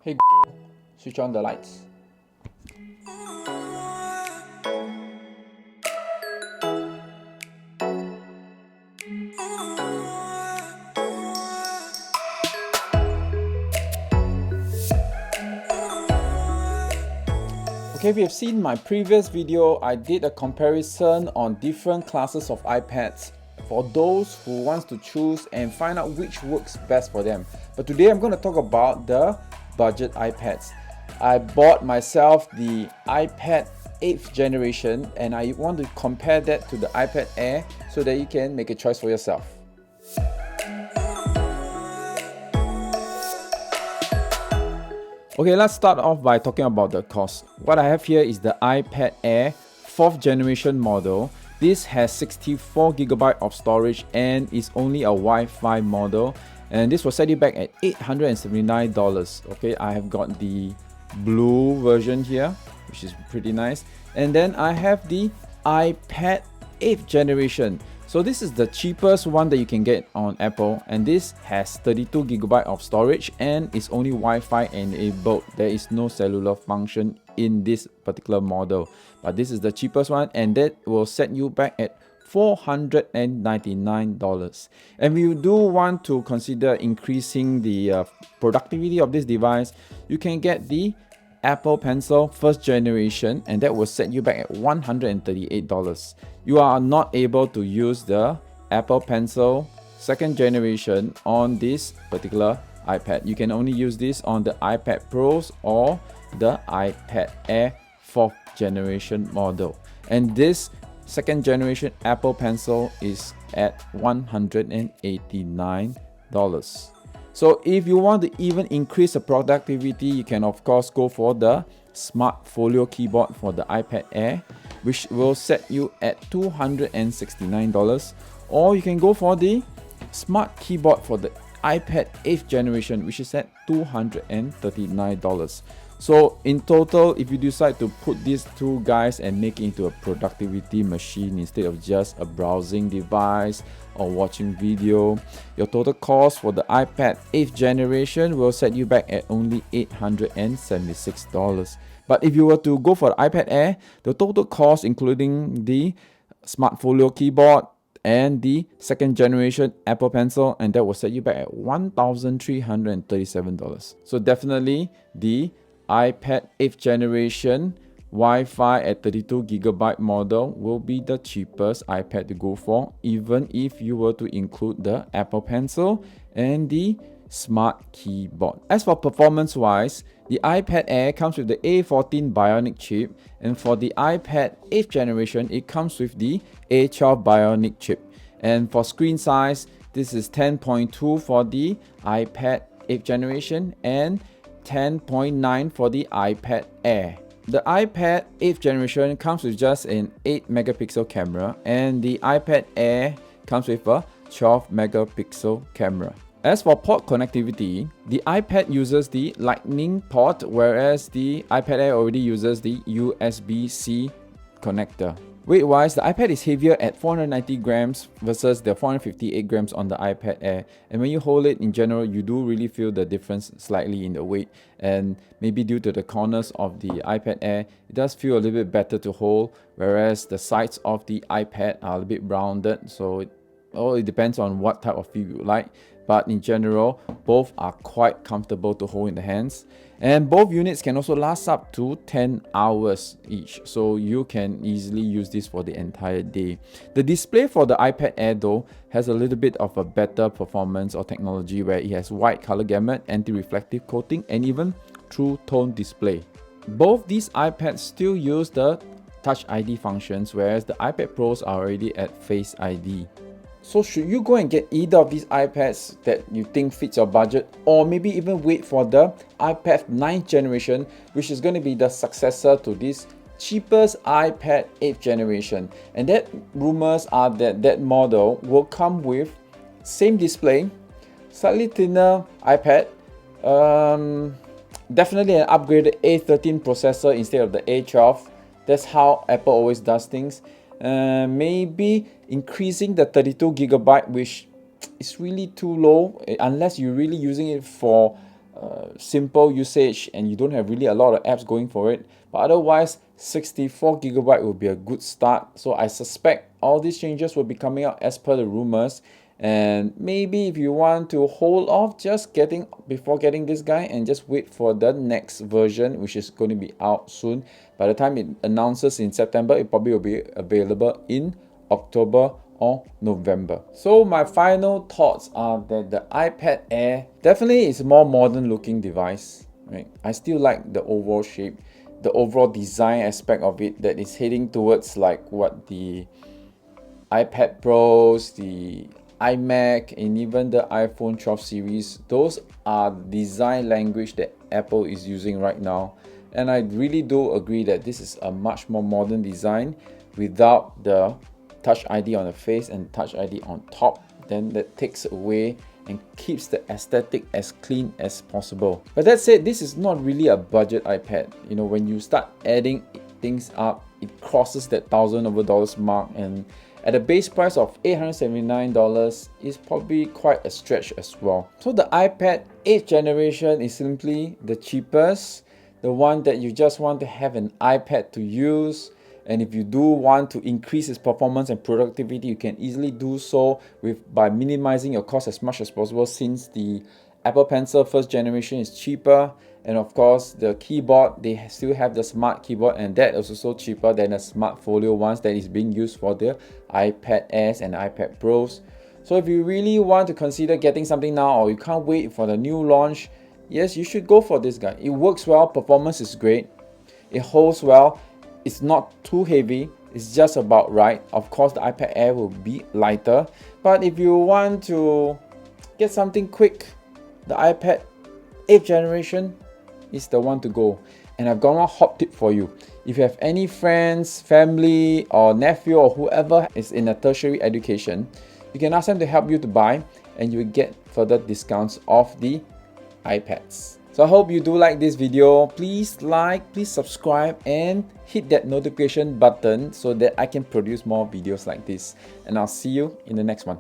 Hey, switch on the lights. Okay, if you have seen my previous video, I did a comparison on different classes of iPads for those who wants to choose and find out which works best for them. But today I'm going to talk about the budget iPads. I bought myself the iPad 8th generation and I want to compare that to the iPad Air so that you can make a choice for yourself. Okay, let's start off by talking about the cost. What I have here is the iPad Air 4th generation model. This has 64GB of storage and is only a Wi-Fi model. And this will set you back at $879. Okay, I have got the blue version here, which is pretty nice. And then I have the iPad 8th generation. So this is the cheapest one that you can get on Apple, and this has 32GB of storage and is only Wi-Fi enabled. There is no cellular function in this particular model, but this is the cheapest one, and that will set you back at $499. And if you do want to consider increasing the productivity of this device, you can get the Apple Pencil 1st generation, and that will set you back at $138. You are not able to use the Apple Pencil 2nd generation on this particular iPad. You can only use this on the iPad Pros or the iPad Air 4th generation model. And this 2nd generation Apple Pencil is at $189. So if you want to even increase the productivity, you can of course go for the Smart Folio keyboard for the iPad Air, which will set you at $269. Or you can go for the Smart Keyboard for the iPad 8th generation, which is at $239. So in total, if you decide to put these two guys and make it into a productivity machine instead of just a browsing device or watching video, your total cost for the iPad 8th generation will set you back at only $876. But if you were to go for the iPad Air, the total cost including the Smart Folio keyboard and the 2nd generation Apple Pencil, and that will set you back at $1,337. So definitely the iPad 8th generation Wi-Fi at 32GB model will be the cheapest iPad to go for, even if you were to include the Apple Pencil and the Smart Keyboard. As for performance wise, the iPad Air comes with the A14 Bionic chip, and for the iPad 8th generation, it comes with the A12 Bionic chip. And for screen size, this is 10.2 for the iPad 8th generation and 10.9 for the iPad Air. The iPad 8th generation comes with just an 8 megapixel camera, and the iPad Air comes with a 12 megapixel camera. As for port connectivity, the iPad uses the Lightning port, whereas the iPad Air already uses the USB-C connector. Weight-wise, the iPad is heavier at 490 grams versus the 458 grams on the iPad Air. And when you hold it in general, you do really feel the difference slightly in the weight. And maybe due to the corners of the iPad Air, it does feel a little bit better to hold, whereas the sides of the iPad are a little bit rounded. So it depends on what type of feel you like. But in general, both are quite comfortable to hold in the hands. And both units can also last up to 10 hours each, so you can easily use this for the entire day. The display for the iPad Air though has a little bit of a better performance or technology, where it has wide color gamut, anti-reflective coating, and even true tone display. Both these iPads still use the Touch ID functions, whereas the iPad Pros are already at Face ID. So should you go and get either of these iPads that you think fits your budget, or maybe even wait for the iPad 9th generation, which is going to be the successor to this cheapest iPad 8th generation? And that rumors are that that model will come with same display, slightly thinner iPad, definitely an upgraded A13 processor instead of the A12. That's how Apple always does things. Maybe increasing the 32GB, which is really too low unless you're really using it for simple usage and you don't have really a lot of apps going for it, but otherwise 64GB will be a good start. So I suspect all these changes will be coming out as per the rumors, and maybe if you want to hold off just before getting this guy and just wait for the next version, which is going to be out soon. By the time it announces in September, it probably will be available in October or November. So my final thoughts are that the iPad Air definitely is a more modern looking device, right? I still like the overall shape, the overall design aspect of it, that is heading towards like what the iPad Pros, the iMac, and even the iPhone 12 series, those are design language that Apple is using right now. And I really do agree that this is a much more modern design without the Touch ID on the face and Touch ID on top. Then that takes away and keeps the aesthetic as clean as possible. But that said, this is not really a budget iPad. You know, when you start adding things up, it crosses that $1,000 mark, and at a base price of $879 is probably quite a stretch as well. So the iPad 8th generation is simply the cheapest, the one that you just want to have an iPad to use. And if you do want to increase its performance and productivity, you can easily do so by minimizing your cost as much as possible, since the Apple Pencil 1st generation is cheaper. And of course, the keyboard, they still have the smart keyboard, and that is also cheaper than the smart folio ones that is being used for the iPad Airs and iPad Pros. So if you really want to consider getting something now, or you can't wait for the new launch, yes, you should go for this guy. It works well, performance is great, it holds well, it's not too heavy, it's just about right. Of course, the iPad Air will be lighter, but if you want to get something quick, the iPad 8th generation is the one to go. And I've got one hot tip for you. If you have any friends, family, or nephew, or whoever is in a tertiary education, you can ask them to help you to buy, and you will get further discounts off the iPads. So I hope you do like this video. Please like, please subscribe, and hit that notification button so that I can produce more videos like this. And I'll see you in the next one.